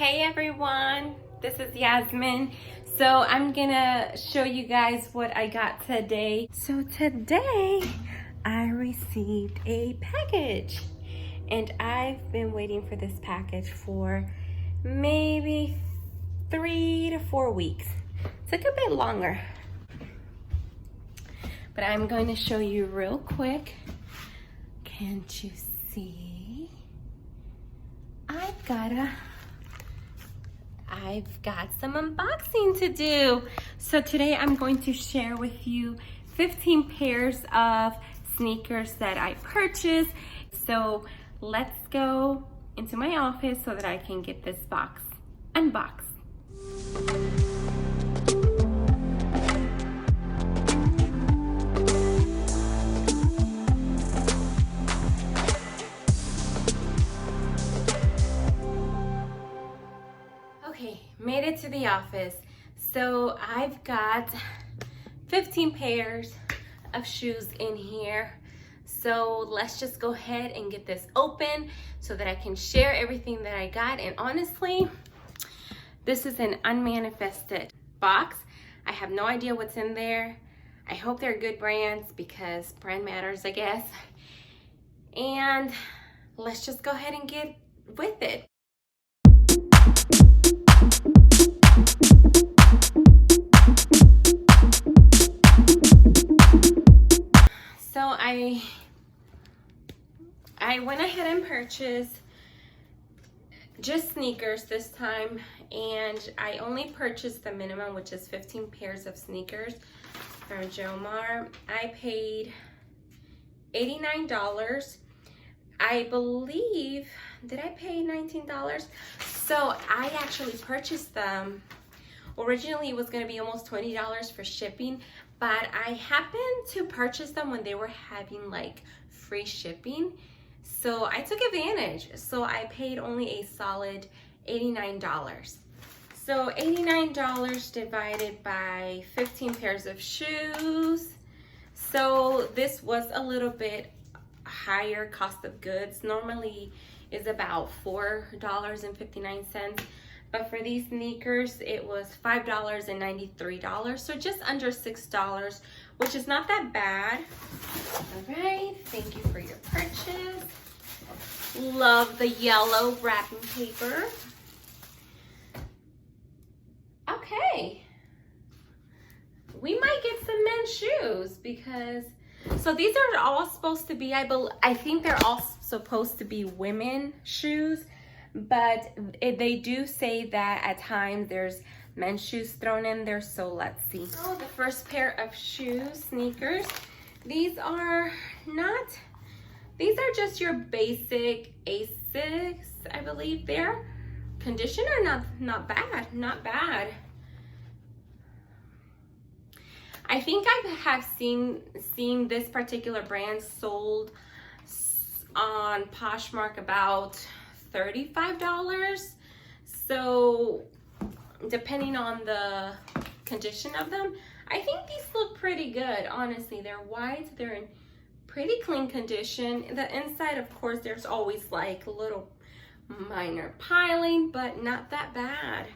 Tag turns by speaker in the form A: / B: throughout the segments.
A: Hey everyone, this is Yasmin. So I'm gonna show you guys what I got today. So today I received a package and I've been waiting for this package for maybe 3 to 4 weeks. Took a bit longer, but I'm going to show you real quick. Can't you see? I've got some unboxing to do. So today I'm going to share with you 15 pairs of sneakers that I purchased. So let's go into my office so that I can get this box unboxed. Okay, made it to the office. So I've got 15 pairs of shoes in here. So let's just go ahead and get this open so that I can share everything that I got. And honestly, this is an unmanifested box. I have no idea what's in there. I hope they're good brands because brand matters, I guess. And let's just go ahead and get with it. So I went ahead and purchased just sneakers this time, and I only purchased the minimum, which is 15 pairs of sneakers from Jomar. I paid $89. I believe, did I pay $19? So I actually purchased them. Originally it was going to be almost $20 for shipping, but I happened to purchase them when they were having like free shipping. So I took advantage. So I paid only a solid $89. So $89 divided by 15 pairs of shoes. So this was a little bit higher cost of goods. Normally is about $4.59. But for these sneakers, it was $5.93. So just under $6, which is not that bad. All right, thank you for your purchase. Love the yellow wrapping paper. Okay. We might get some men's shoes because, so these are all supposed to be, I think they're all supposed to be women shoes. But they do say that at times there's men's shoes thrown in there, so let's see. Oh, the first pair of shoes, sneakers. These are just your basic Asics, I believe. Their condition are not bad. I think I have seen this particular brand sold on Poshmark about $35. So depending on the condition of them, I think these look pretty good. Honestly, they're white, they're in pretty clean condition. The inside, of course, there's always like a little minor piling, but not that bad.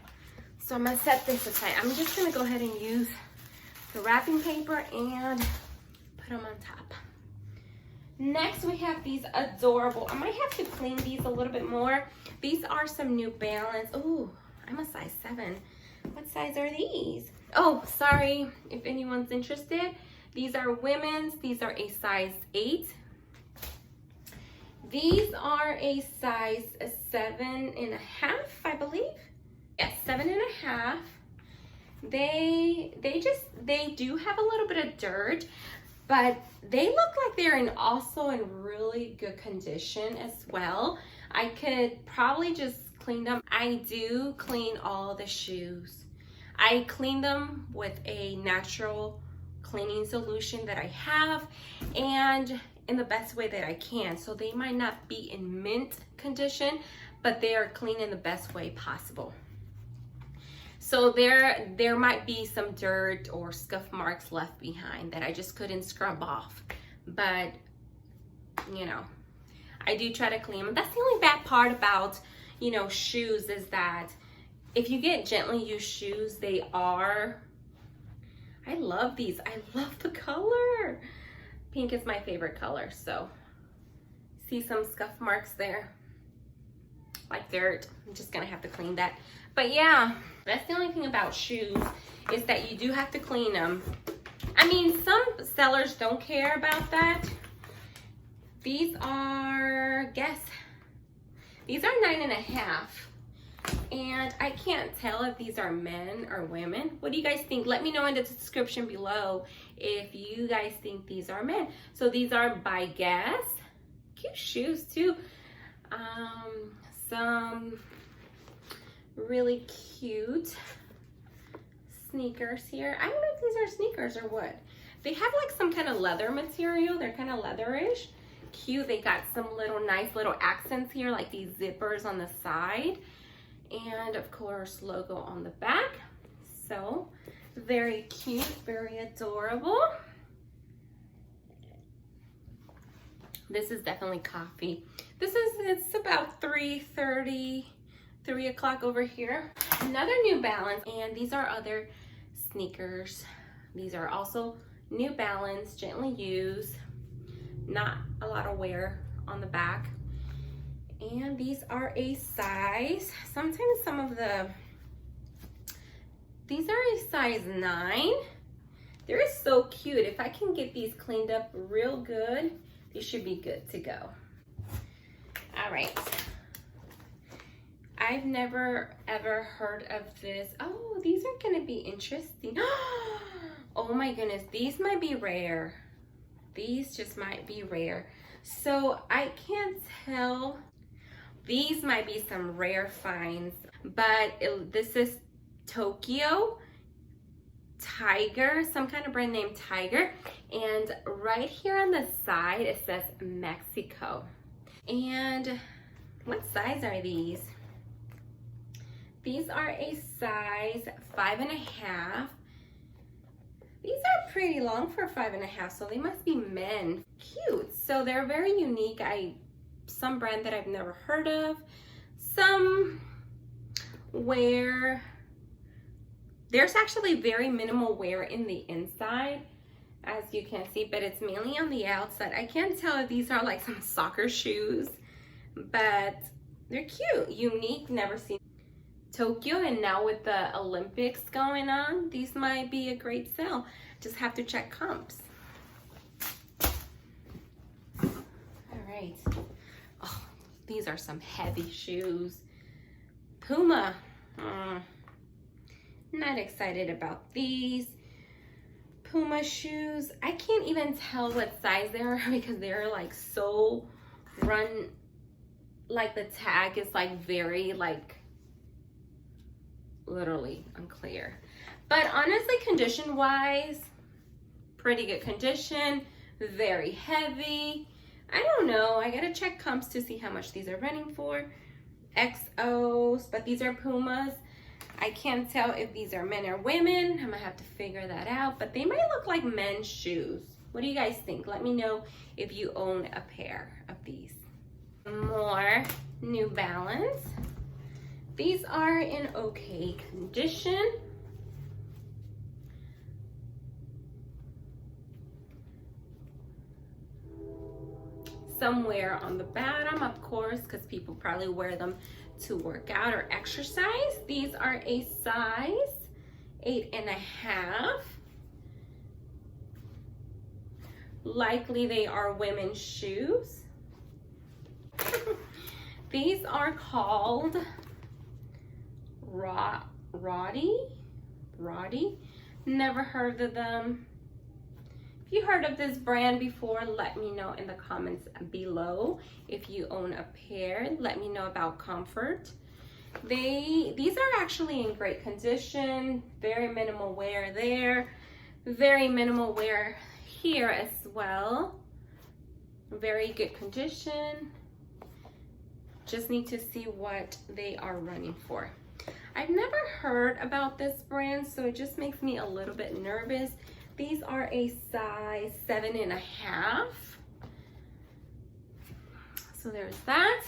A: So I'm gonna set this aside. I'm just gonna go ahead and use the wrapping paper and put them on top. Next, we have these adorable, I might have to clean these a little bit more. These are some New Balance. Oh, I'm a size 7. What size are these? Oh, sorry if anyone's interested. These are women's. These are a size 8. These are a size 7.5, I believe. Yes, 7.5. They do have a little bit of dirt, but they look like they're also in really good condition as well. I could probably just clean them. I do clean all the shoes. I clean them with a natural cleaning solution that I have and in the best way that I can. So they might not be in mint condition, but they are clean in the best way possible. So there might be some dirt or scuff marks left behind that I just couldn't scrub off. But, you know, I do try to clean them. That's the only bad part about, you know, shoes is that if you get gently used shoes, they are, I love these. I love the color. Pink is my favorite color, so see some scuff marks there, like dirt. I'm just gonna have to clean that. But yeah, that's the only thing about shoes is that you do have to clean them. I mean, some sellers don't care about that. These are, these are 9.5. And I can't tell if these are men or women. What do you guys think? Let me know in the description below if you guys think these are men. So these are by Guess. Cute shoes too. Some really cute sneakers here. I don't know if these are sneakers or what. They have like some kind of leather material. They're kind of leatherish. Cute. They got some nice little accents here, like these zippers on the side. And of course, logo on the back. So very cute, very adorable. This is definitely coffee. It's about 3:30, 3 o'clock over here. Another New Balance, and these are other sneakers. These are also New Balance, gently used, not a lot of wear on the back. And these are a size, sometimes these are a size 9. They're so cute. If I can get these cleaned up real good, these should be good to go. All right. I've never ever heard of this. Oh, these are gonna be interesting. Oh my goodness, these might be rare. These just might be rare. So I can't tell. These might be some rare finds, but this is Tokyo Tiger, some kind of brand name Tiger. And right here on the side, it says Mexico. And what size are these? These are a size 5.5. These are pretty long for 5.5, so they must be men. Cute. So they're very unique. Some brand that I've never heard of. Some wear. There's actually very minimal wear in the inside, as you can see, but it's mainly on the outside. I can't tell if these are like some soccer shoes, but they're cute, unique, never seen. Tokyo, and now with the Olympics going on, these might be a great sale. Just have to check comps. All right. Oh, these are some heavy shoes. Puma. Not excited about these. Puma shoes. I can't even tell what size they are because they're like so run, like the tag is like very like literally unclear. But honestly, condition wise, pretty good condition, very heavy. I don't know, I gotta check comps to see how much these are running for. XOs, but these are Pumas. I can't tell if these are men or women. I'm gonna have to figure that out, but they might look like men's shoes. What do you guys think? Let me know if you own a pair of these. More New Balance. These are in okay condition. Somewhere on the bottom, of course, because people probably wear them to work out or exercise. These are a size 8.5. Likely they are women's shoes. These are called Roddy. Never heard of them. If you heard of this brand before, let me know in the comments below. If you own a pair, let me know about comfort. These are actually in great condition. Very minimal wear there. Very minimal wear here as well. Very good condition. Just need to see what they are running for. I've never heard about this brand, so it just makes me a little bit nervous. These are a size 7.5. So there's that.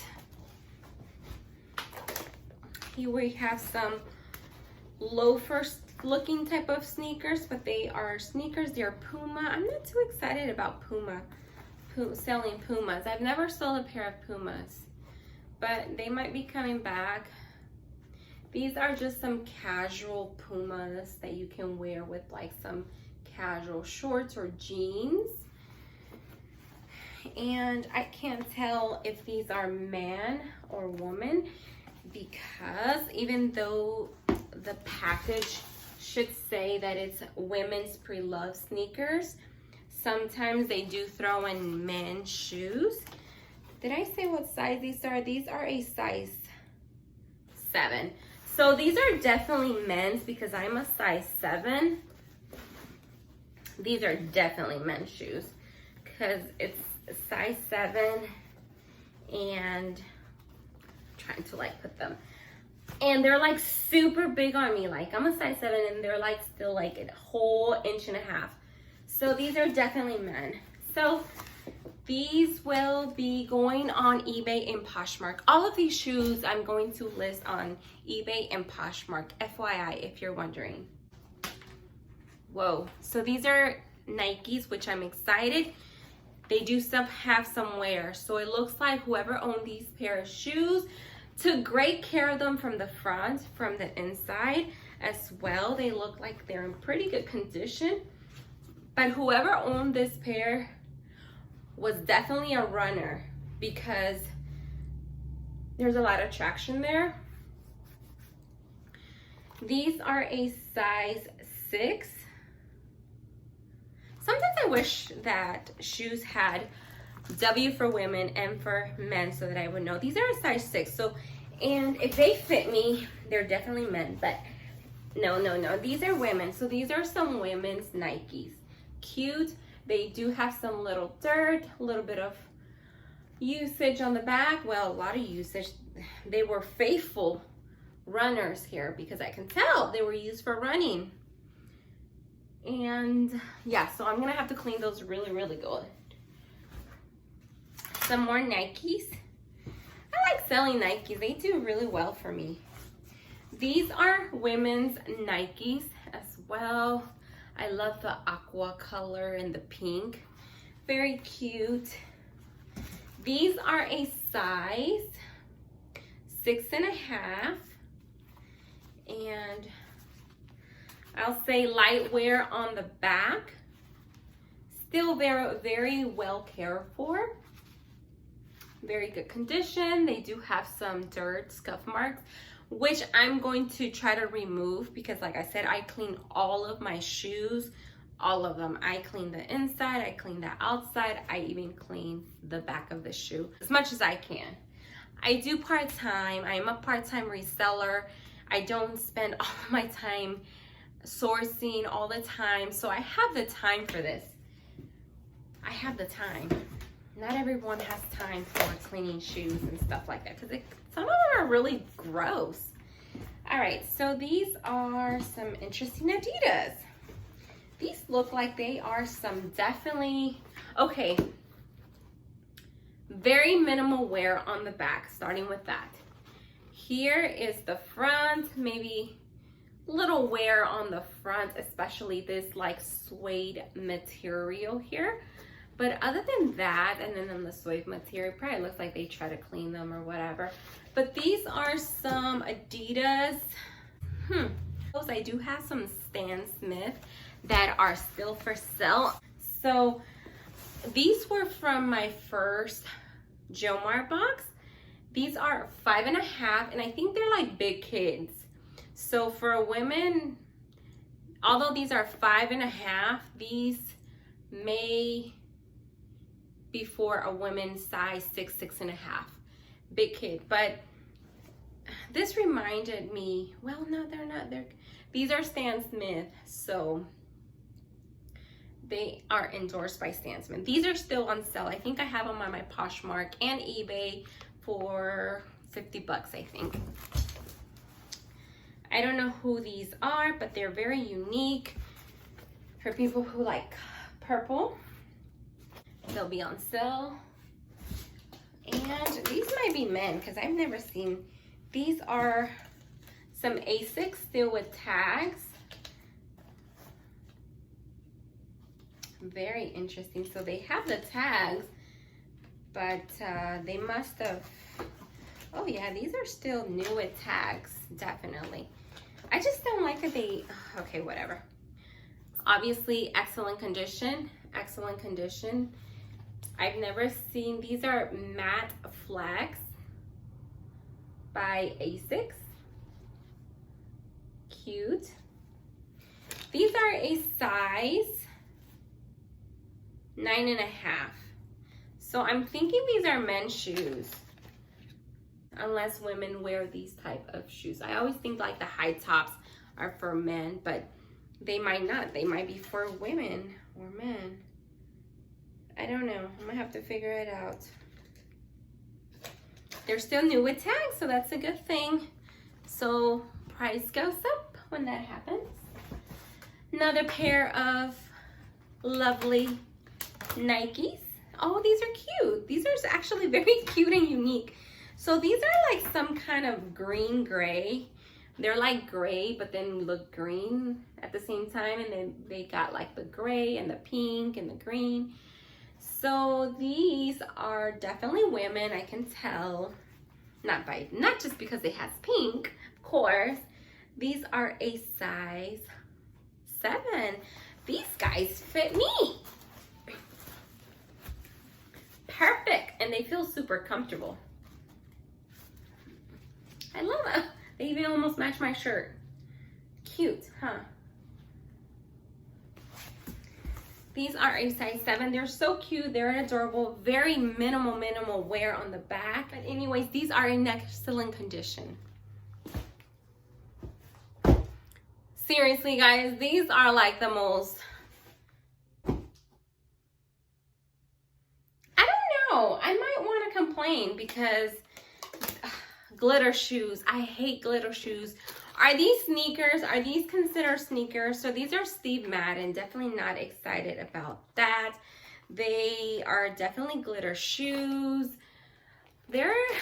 A: Here we have some loafers looking type of sneakers, but they are sneakers. They're Puma. I'm not too excited about selling Pumas. I've never sold a pair of Pumas, but they might be coming back. These are just some casual Pumas that you can wear with like some casual shorts or jeans. And I can't tell if these are man or woman, because even though the package should say that it's women's pre-loved sneakers, sometimes they do throw in men's shoes. Did I say what size these are? These are a size 7. So these are definitely men's because I'm a size 7. These are definitely men's shoes because it's size 7, and I'm trying to like put them, and they're like super big on me. Like I'm a size 7 and they're like still like a whole 1.5 inches. So these are definitely men. So these will be going on eBay and Poshmark. All of these shoes I'm going to list on eBay and Poshmark, FYI, if you're wondering. Whoa, so these are Nikes, which I'm excited. They do have some wear. So it looks like whoever owned these pair of shoes took great care of them from the front, from the inside as well. They look like they're in pretty good condition. But whoever owned this pair was definitely a runner because there's a lot of traction there. These are a size 6. Sometimes I wish that shoes had W for women and for men so that I would know. These are a size 6. So, and if they fit me, they're definitely men. But no, these are women. So these are some women's Nikes. Cute. They do have some little dirt, a little bit of usage on the back. Well, a lot of usage. They were faithful runners here because I can tell they were used for running. And yeah, so I'm gonna have to clean those really, really good. Some more Nikes. I like selling Nikes. They do really well for me. These are women's Nikes as well. I love the aqua color and the pink. Very cute. These are a size 6.5. And I'll say light wear on the back. Still very, very well cared for. Very good condition. They do have some dirt, scuff marks, which I'm going to try to remove because like I said, I clean all of my shoes, all of them. I clean the inside, I clean the outside, I even clean the back of the shoe as much as I can. I do part-time. I'm a part-time reseller. I don't spend all of my time sourcing all the time. So I have the time for this. I have the time. Not everyone has time for cleaning shoes and stuff like that because some of them are really gross. All right, so these are some interesting Adidas. These look like they are some definitely, okay, very minimal wear on the back, starting with that. Here is the front, maybe little wear on the front, especially this like suede material here. But other than that, and then on the suede material, probably looks like they try to clean them or whatever. But these are some Adidas. I do have some Stan Smith that are still for sale. So these were from my first Jomar box. These are 5.5, and I think they're like big kids. So for a woman, although these are 5.5, these may be for a woman's size 6, 6.5, big kid. But this reminded me, well, no, they're not. These are Stan Smith, so they are endorsed by Stan Smith. These are still on sale. I think I have them on my Poshmark and eBay for 50 bucks, I think. I don't know who these are, but they're very unique for people who like purple. They'll be on sale. And these might be men because I've never seen. These are Some Asics still with tags. Very interesting. So they have the tags, but they must have, oh yeah, these are still new with tags, definitely. I just don't like that they, okay, whatever. Obviously, excellent condition, excellent condition. I've never seen, these are matte flags by Asics. Cute. These are a size 9.5. So I'm thinking these are men's shoes, unless women wear these type of shoes. I always think like the high tops are for men, but they might not. They might be for women or men. I don't know. I'm gonna have to figure it out. They're still new with tags, so that's a good thing. So price goes up when that happens. Another pair of lovely Nikes. Oh, these are cute. These are actually very cute and unique. So these are like some kind of green gray. They're like gray, but then look green at the same time. And then they got like the gray and the pink and the green. So these are definitely women, I can tell. Not just because it has pink, of course. These are a size 7. These guys fit me. Perfect, and they feel super comfortable. I love it. They even almost match my shirt. Cute, huh? These are a size 7. They're so cute. They're adorable. Very minimal wear on the back. But anyways, these are in excellent condition. Seriously, guys, these are like the most, I don't know. I might want to complain because glitter shoes. I hate glitter shoes. Are these sneakers? Are these considered sneakers? So these are Steve Madden. Definitely not excited about that. They are definitely glitter shoes. There are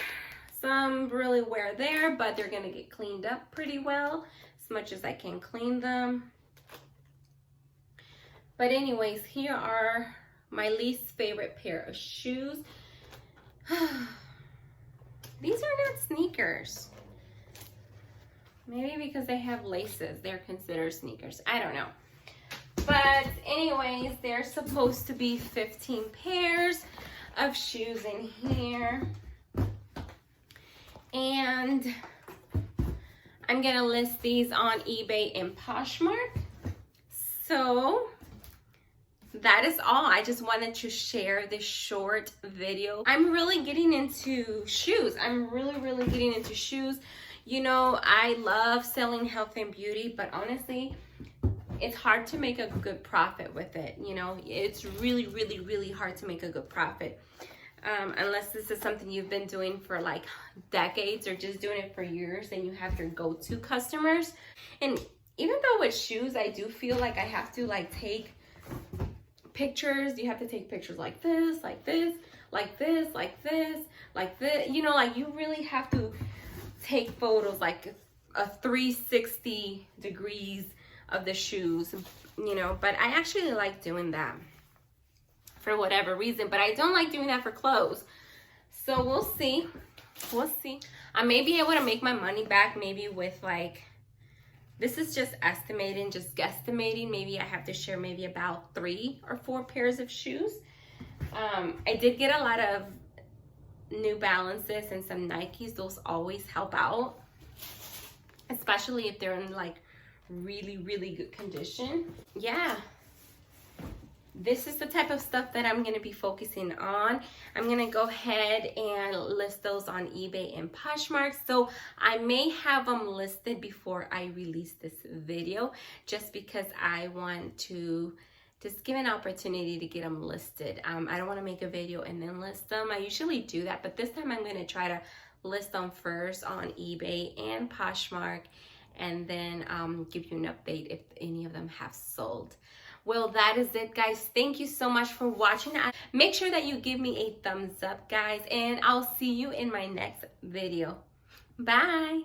A: some really wear there, but they're gonna get cleaned up pretty well, as much as I can clean them. But anyways, here are my least favorite pair of shoes. These are not sneakers. Maybe because they have laces, they're considered sneakers. I don't know. But anyways, there's supposed to be 15 pairs of shoes in here. And I'm gonna list these on eBay and Poshmark. So that is all. I just wanted to share this short video. I'm really getting into shoes. I'm really getting into shoes. You know, I love selling health and beauty, but honestly, it's hard to make a good profit with it. You know, it's really hard to make a good profit. Unless this is something you've been doing for like decades or just doing it for years and you have your go-to customers. And even though with shoes, I do feel like I have to like take pictures. You have to take pictures like this, like this, like this, like this, like this. You know, like you really have to take photos like a 360 degrees of the shoes, you know, but I actually like doing that for whatever reason, but I don't like doing that for clothes. So we'll see. I may be able to make my money back maybe with like, this is just estimating, just guesstimating. Maybe I have to share maybe about 3 or 4 pairs of shoes. I did get a lot of New Balances and some Nikes. Those always help out, especially if they're in like really good condition. Yeah, this is the type of stuff that I'm going to be focusing on. I'm going to go ahead and list those on eBay and Poshmark. So I may have them listed before I release this video, just because I want to just give an opportunity to get them listed. I don't want to make a video and then list them. I usually do that, but this time I'm going to try to list them first on eBay and Poshmark, and then give you an update if any of them have sold. Well, that is it, guys. Thank you so much for watching. Make sure that you give me a thumbs up, guys, and I'll see you in my next video. Bye.